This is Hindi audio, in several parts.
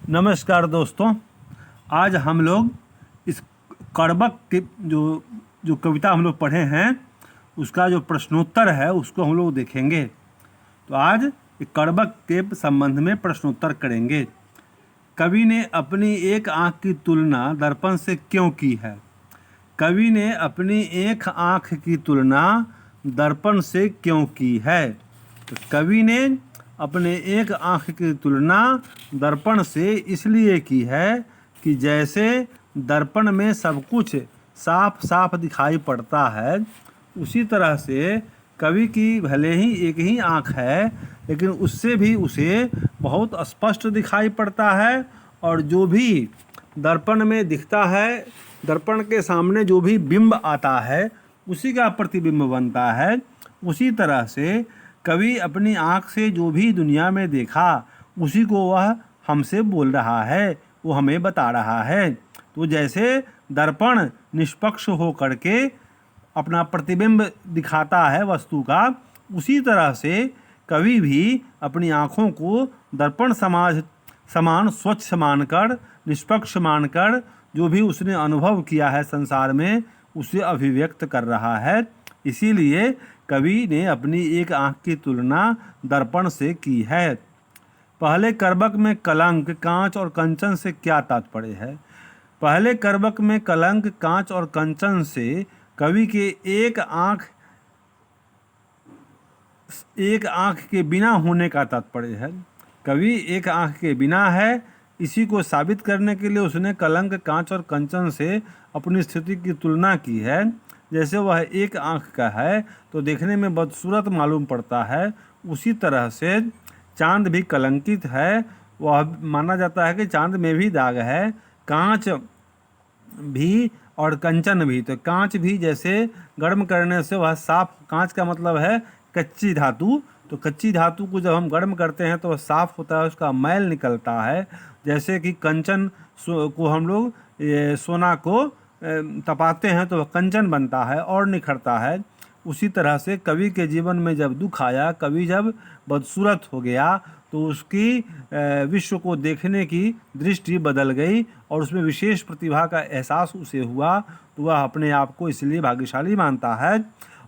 नमस्कार दोस्तों। आज हम लोग इस कर्बक के जो जो कविता हम लोग पढ़े हैं उसका जो प्रश्नोत्तर है उसको हम लोग देखेंगे। तो आज कर्बक के संबंध में प्रश्नोत्तर करेंगे। कवि ने अपनी एक आँख की तुलना दर्पण से क्यों की है? कवि ने अपनी एक आँख की तुलना दर्पण से क्यों की है? तो कवि ने अपने एक आँख की तुलना दर्पण से इसलिए की है कि जैसे दर्पण में सब कुछ साफ साफ दिखाई पड़ता है, उसी तरह से कवि की भले ही एक ही आँख है लेकिन उससे भी उसे बहुत स्पष्ट दिखाई पड़ता है। और जो भी दर्पण में दिखता है, दर्पण के सामने जो भी बिंब आता है उसी का प्रतिबिंब बनता है। उसी तरह से कवि अपनी आँख से जो भी दुनिया में देखा उसी को वह हमसे बोल रहा है, वो हमें बता रहा है। तो जैसे दर्पण निष्पक्ष हो करके अपना प्रतिबिंब दिखाता है वस्तु का, उसी तरह से कवि भी अपनी आँखों को दर्पण समान स्वच्छ मानकर, निष्पक्ष मानकर जो भी उसने अनुभव किया है संसार में उसे अभिव्यक्त कर रहा है। इसीलिए कवि ने अपनी एक आँख की तुलना दर्पण से की है। पहले कर्बक में कलंक, कांच और कंचन से क्या तात्पर्य है? पहले कर्बक में कलंक, कांच और कंचन से कवि के एक आँख के बिना होने का तात्पर्य है। कवि एक आँख के बिना है, इसी को साबित करने के लिए उसने कलंक, कांच और कंचन से अपनी स्थिति की तुलना की है। जैसे वह एक आँख का है तो देखने में बदसूरत मालूम पड़ता है, उसी तरह से चांद भी कलंकित है। वह माना जाता है कि चांद में भी दाग है, कांच भी और कंचन भी। तो कांच भी जैसे गर्म करने से वह साफ, कांच का मतलब है कच्ची धातु, तो कच्ची धातु को जब हम गर्म करते हैं तो वह साफ होता है, उसका मैल निकलता है। जैसे कि कंचन को हम लोग सोना को तपाते हैं तो वह कंचन बनता है और निखरता है। उसी तरह से कवि के जीवन में जब दुख आया, कवि जब बदसूरत हो गया तो उसकी विश्व को देखने की दृष्टि बदल गई और उसमें विशेष प्रतिभा का एहसास उसे हुआ, तो वह अपने आप को इसलिए भाग्यशाली मानता है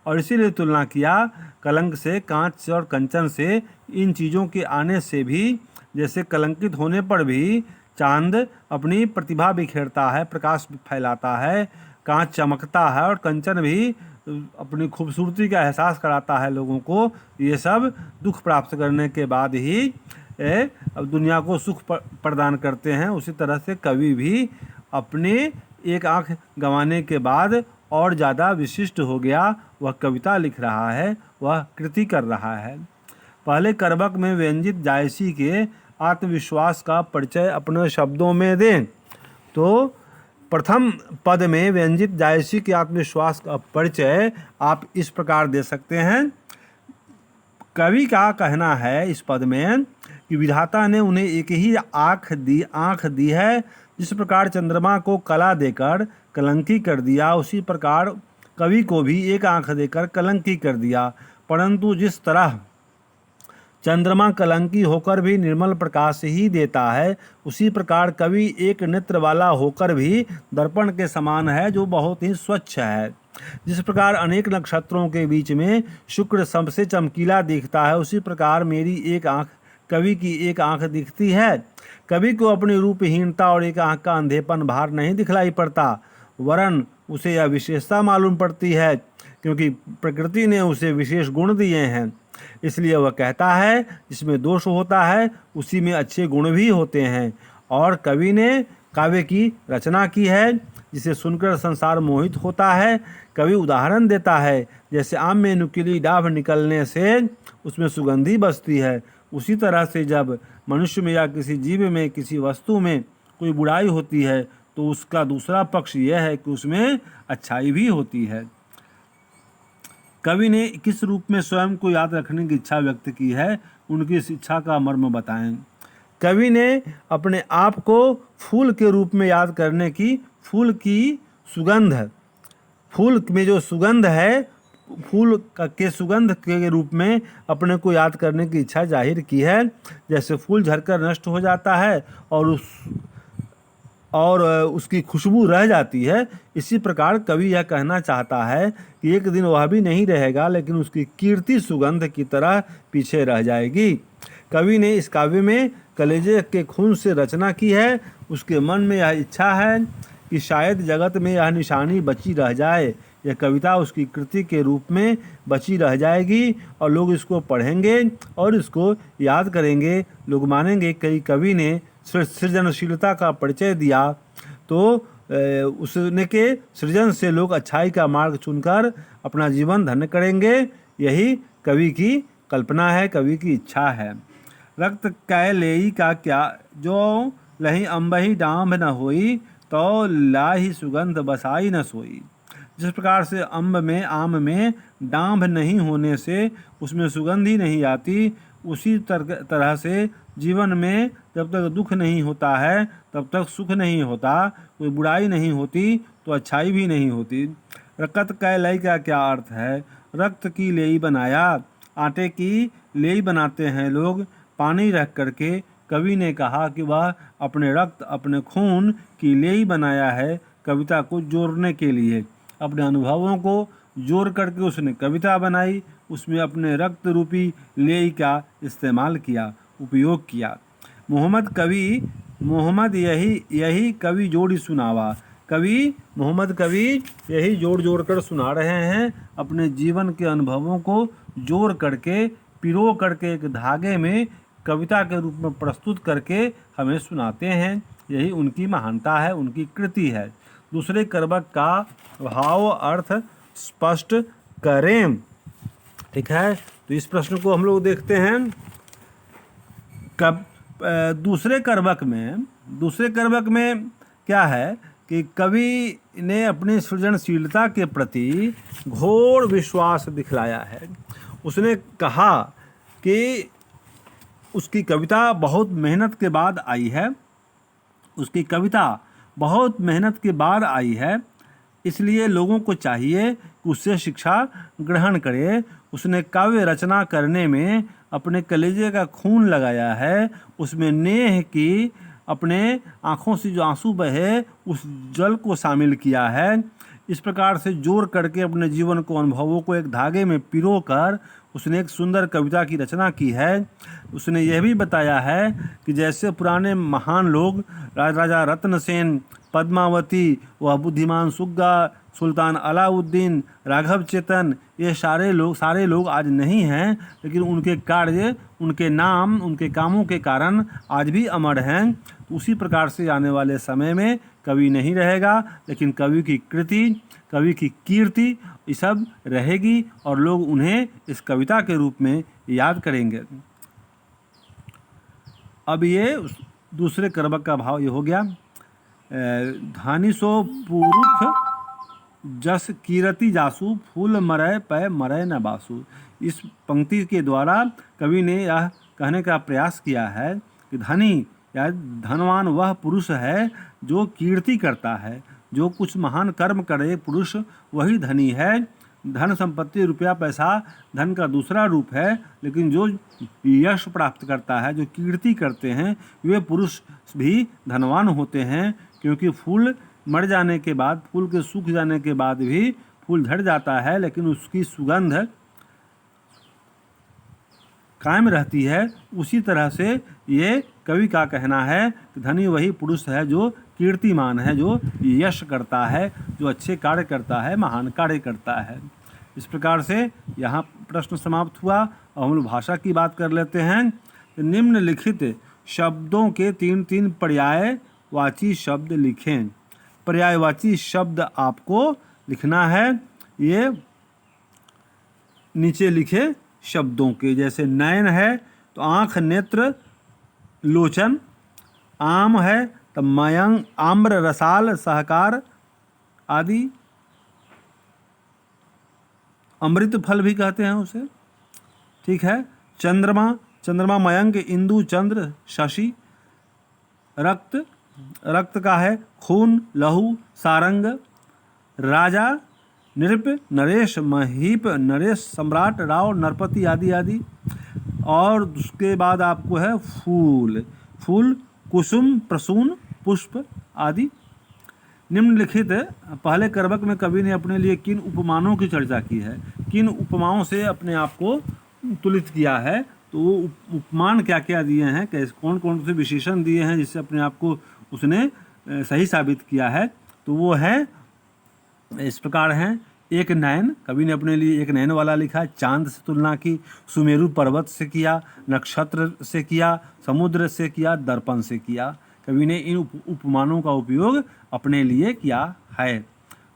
और इसीलिए तुलना किया कलंक से, कांच और कंचन से। इन चीज़ों के आने से भी, जैसे कलंकित होने पर भी चांद अपनी प्रतिभा बिखेरता है, प्रकाश फैलाता है, कांच चमकता है और कंचन भी अपनी खूबसूरती का एहसास कराता है लोगों को। ये सब दुख प्राप्त करने के बाद ही अब दुनिया को सुख प्रदान करते हैं। उसी तरह से कवि भी अपने एक आँख गंवाने के बाद और ज़्यादा विशिष्ट हो गया। वह कविता लिख रहा है, वह कृति कर रहा है। पहले कर्बक में व्यंजित जायसी के आत्मविश्वास का परिचय अपने शब्दों में दें। तो प्रथम पद में व्यंजित जायसी के आत्मविश्वास का परिचय आप इस प्रकार दे सकते हैं। कवि का कहना है इस पद में कि विधाता ने उन्हें एक ही आँख दी है। जिस प्रकार चंद्रमा को कला देकर कलंकी कर दिया, उसी प्रकार कवि को भी एक आँख देकर कलंकी कर दिया। परंतु जिस तरह चंद्रमा कलंकी होकर भी निर्मल प्रकाश ही देता है, उसी प्रकार कवि एक नेत्र वाला होकर भी दर्पण के समान है जो बहुत ही स्वच्छ है। जिस प्रकार अनेक नक्षत्रों के बीच में शुक्र सबसे चमकीला दिखता है, उसी प्रकार मेरी एक आँख, कवि की एक आँख दिखती है। कवि को अपनी रूपहीनता और एक आँख का अंधेपन भार नहीं दिखलाई पड़ता, वरन उसे यह विशेषता मालूम पड़ती है क्योंकि प्रकृति ने उसे विशेष गुण दिए हैं। इसलिए वह कहता है जिसमें दोष होता है उसी में अच्छे गुण भी होते हैं। और कवि ने काव्य की रचना की है जिसे सुनकर संसार मोहित होता है। कवि उदाहरण देता है, जैसे आम में नुकीली डाभ निकलने से उसमें सुगंधी बसती है, उसी तरह से जब मनुष्य में या किसी जीव में, किसी वस्तु में कोई बुराई होती है तो उसका दूसरा पक्ष यह है कि उसमें अच्छाई भी होती है। कवि ने किस रूप में स्वयं को याद रखने की इच्छा व्यक्त की है, उनकी इस इच्छा का मर्म बताएं। कवि ने अपने आप को फूल के रूप में याद करने की, फूल की सुगंध, फूल में जो सुगंध है फूल के सुगंध के रूप में अपने को याद करने की इच्छा जाहिर की है। जैसे फूल झड़कर नष्ट हो जाता है और उसकी खुशबू रह जाती है, इसी प्रकार कवि यह कहना चाहता है कि एक दिन वह भी नहीं रहेगा, लेकिन उसकी कीर्ति सुगंध की तरह पीछे रह जाएगी। कवि ने इस काव्य में कलेजे के खून से रचना की है। उसके मन में यह इच्छा है कि शायद जगत में यह निशानी बची रह जाए। यह कविता उसकी कृति के रूप में बची रह जाएगी और लोग इसको पढ़ेंगे और इसको याद करेंगे। लोग मानेंगे कि कवि ने सृजनशीलता का परिचय दिया, तो उसने के सृजन से लोग अच्छाई का मार्ग चुनकर अपना जीवन धन्य करेंगे। यही कवि की कल्पना है, कवि की इच्छा है। रक्त कै लेई का क्या, जो लही अम्बही डांभ न होई, तो लाही सुगंध बसाई न सोई। जिस प्रकार से आम में डांभ नहीं होने से उसमें सुगंध ही नहीं आती, उसी तरह से जीवन में जब तक दुख नहीं होता है तब तक सुख नहीं होता, कोई बुराई नहीं होती तो अच्छाई भी नहीं होती। रक्त कै लेई का क्या अर्थ है? रक्त की लेई बनाया, आटे की लेई बनाते हैं लोग पानी रख करके। कवि ने कहा कि वह अपने रक्त अपने खून की लेई बनाया है कविता को जोड़ने के लिए। अपने अनुभवों को जोड़ करके उसने कविता बनाई, उसमें अपने रक्त रूपी लेई का इस्तेमाल किया, उपयोग किया। मोहम्मद यही कवि जोड़ी सुनावा। मोहम्मद कवि यही जोड़ कर सुना रहे हैं, अपने जीवन के अनुभवों को जोड़ करके पिरो करके एक धागे में कविता के रूप में प्रस्तुत करके हमें सुनाते हैं। यही उनकी महानता है, उनकी कृति है। दूसरे करवक का भाव अर्थ स्पष्ट करें। ठीक है, तो इस प्रश्न को हम लोग देखते हैं। दूसरे करवक में क्या है कि कवि ने अपनी सृजनशीलता के प्रति घोर विश्वास दिखलाया है। उसने कहा कि उसकी कविता बहुत मेहनत के बाद आई है, इसलिए लोगों को चाहिए कि उससे शिक्षा ग्रहण करे। उसने काव्य रचना करने में अपने कलेजे का खून लगाया है, उसमें नेह की अपने आँखों से जो आंसू बहे उस जल को शामिल किया है। इस प्रकार से जोड़ करके अपने जीवन को, अनुभवों को एक धागे में पिरो कर उसने एक सुंदर कविता की रचना की है। उसने यह भी बताया है कि जैसे पुराने महान लोग राजा रत्नसेन, पद्मावती, वह बुद्धिमान सुग्गा, सुल्तान अलाउद्दीन, राघव चेतन, ये सारे लोग आज नहीं हैं, लेकिन उनके कार्य, उनके नाम, उनके कामों के कारण आज भी अमर हैं। तो उसी प्रकार से आने वाले समय में कवि नहीं रहेगा, लेकिन कवि की कृति, कवि की कीर्ति ये सब रहेगी और लोग उन्हें इस कविता के रूप में याद करेंगे। अब ये दूसरे करवक का भाव ये हो गया। धानी सो पुरुष जस कीरति जासु, फूल मरय पै मरय न बासु। इस पंक्ति के द्वारा कवि ने यह कहने का प्रयास किया है कि धनी या धनवान वह पुरुष है जो कीर्ति करता है, जो कुछ महान कर्म करे पुरुष वही धनी है। धन संपत्ति, रुपया पैसा धन का दूसरा रूप है, लेकिन जो यश प्राप्त करता है, जो कीर्ति करते हैं, वे पुरुष भी धनवान होते हैं। क्योंकि फूल मर जाने के बाद, फूल के सूख जाने के बाद भी फूल झड़ जाता है, लेकिन उसकी सुगंध कायम रहती है। उसी तरह से ये कवि का कहना है कि धनी वही पुरुष है जो कीर्तिमान है, जो यश करता है, जो अच्छे कार्य करता है, महान कार्य करता है। इस प्रकार से यहाँ प्रश्न समाप्त हुआ। और हम लोग भाषा की बात कर लेते हैं। निम्नलिखित शब्दों के 3-3 पर्यायवाची शब्द लिखें। पर्यायवाची शब्द आपको लिखना है, ये नीचे लिखे शब्दों के। जैसे नयन है तो आँख, नेत्र, लोचन। आम है तो मयंग, आम्र, रसाल, सहकार आदि। अमृत फल भी कहते हैं उसे। ठीक है। चंद्रमा मयंक, इंदु, चंद्र, शशि। रक्त का है खून, लहू, सारंग। राजा नृप, नरेश, महीप, नरेश, सम्राट, राव, नरपति आदि आदि। और उसके बाद आपको है फूल, फूल, कुसुम, प्रसून, पुष्प आदि। निम्नलिखित पहले करवक में कवि ने अपने लिए किन उपमानों की चर्चा की है, किन उपमाओं से अपने आप को तुलित किया है, तो वो उपमान क्या क्या दिए हैं, कैसे कौन कौन से विशेषण दिए हैं जिससे अपने आप को उसने सही साबित किया है, तो वो है इस प्रकार हैं। एक नयन, कवि ने अपने लिए एक नयन वाला लिखा है। चांद से तुलना की, सुमेरु पर्वत से किया, नक्षत्र से किया, समुद्र से किया, दर्पण से किया। कवि ने इन उपमानों का उपयोग अपने लिए किया है।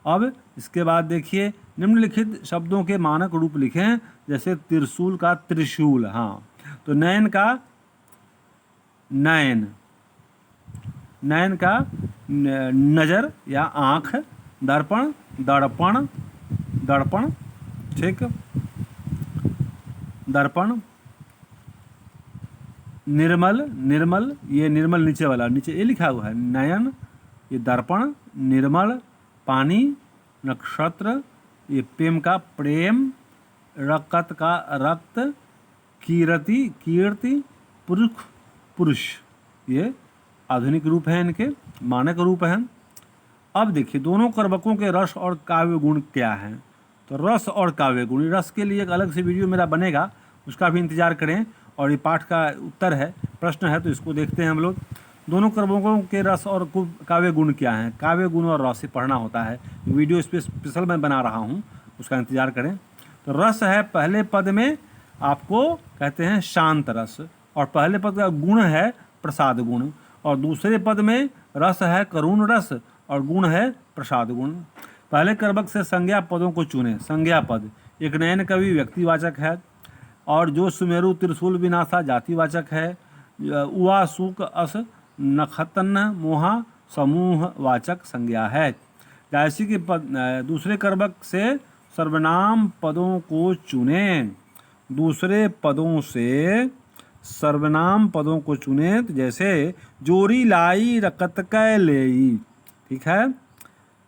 अब इसके बाद देखिए, निम्नलिखित शब्दों के मानक रूप लिखें। जैसे त्रिशूल का त्रिशूल, हाँ, तो नयन का नयन, नयन का नजर या आँख, दर्पण दर्पण, दर्पण, ठीक, दर्पण, निर्मल, निर्मल, ये निर्मल नीचे वाला, नीचे ये लिखा हुआ है नयन, ये दर्पण, निर्मल, पानी, नक्षत्र, ये प्रेम का प्रेम, रकत का रक्त, कीर्ति, कीर्ति, पुरुष, पुरुष, ये आधुनिक रूप है, इनके मानक रूप हैं। अब देखिए दोनों करवकों के रस और काव्य गुण क्या हैं। तो रस और काव्य गुण, रस के लिए एक अलग से वीडियो मेरा बनेगा, उसका भी इंतजार करें। और ये पाठ का उत्तर है, प्रश्न है, तो इसको देखते हैं हम लोग। दोनों करवकों के रस और काव्य गुण क्या हैं, काव्य गुण और रस से पढ़ना होता है। वीडियो स्पेशल मैं बना रहा हूँ, उसका इंतजार करें। तो रस है, पहले पद में आपको कहते हैं शांत रस, और पहले पद का गुण है प्रसाद गुण, और दूसरे पद में रस है करुण रस और गुण है प्रसाद गुण। पहले करवक से संज्ञा पदों को चुने। संज्ञा पद, एक नयन कवि व्यक्तिवाचक है, और जो सुमेरु त्रिशूल विनाशा जातिवाचक है। उआ सुक अस नखतन मोहा समूहवाचक संज्ञा है। जायसी के पद, दूसरे करवक से सर्वनाम पदों को चुने। दूसरे पदों से सर्वनाम पदों को चुने, तो जैसे जोरी लाई रकत कै लेई, ठीक है।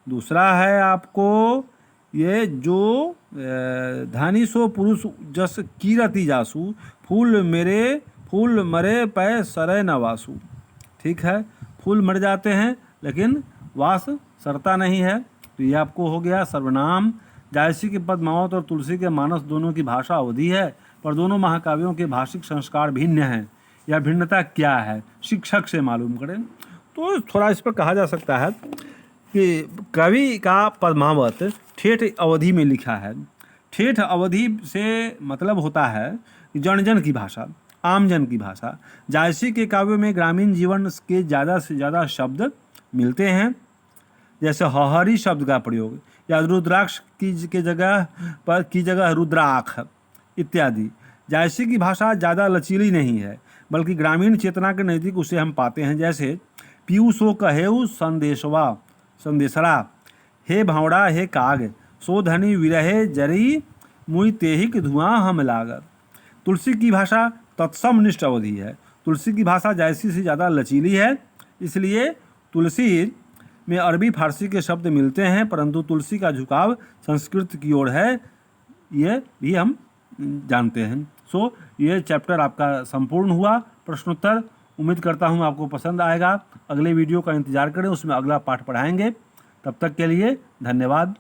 दूसरा है आपको ये जो धानी सो पुरुष जस कीरति जासु, फूल मरे पै सरे न वासु, ठीक है। फूल मर जाते हैं लेकिन वास सरता नहीं है, तो ये आपको हो गया सर्वनाम। जायसी के पद मावत और तुलसी के मानस दोनों की भाषा अवधि है, पर दोनों महाकाव्यों के भाषिक संस्कार भिन्न हैं। यह भिन्नता क्या है, शिक्षक से मालूम करें। तो थोड़ा इस पर कहा जा सकता है कि कवि का पद्मावत ठेठ अवधि में लिखा है। ठेठ अवधि से मतलब होता है जन जन की भाषा, आम जन की भाषा। जायसी के काव्यों में ग्रामीण जीवन के ज़्यादा से ज़्यादा शब्द मिलते हैं, जैसे हहरी शब्द का प्रयोग, या रुद्राक्ष की जगह रुद्राक्ष इत्यादि। जायसी की भाषा ज़्यादा लचीली नहीं है, बल्कि ग्रामीण चेतना के नज़दीक उसे हम पाते हैं। जैसे पीयू सो कहेऊ संदेशरा, हे भावड़ा हे काग, सो धनी विरहे जरी, मुई तेहिक धुआं हम लागत। तुलसी की भाषा तत्समनिष्ठ अवधि है। तुलसी की भाषा जायसी से ज़्यादा लचीली है, इसलिए तुलसी में अरबी फारसी के शब्द मिलते हैं, परंतु तुलसी का झुकाव संस्कृत की ओर है, ये भी हम जानते हैं। सो ये चैप्टर आपका संपूर्ण हुआ प्रश्नोत्तर। उम्मीद करता हूँ आपको पसंद आएगा। अगले वीडियो का इंतजार करें, उसमें अगला पाठ पढ़ाएंगे। तब तक के लिए धन्यवाद।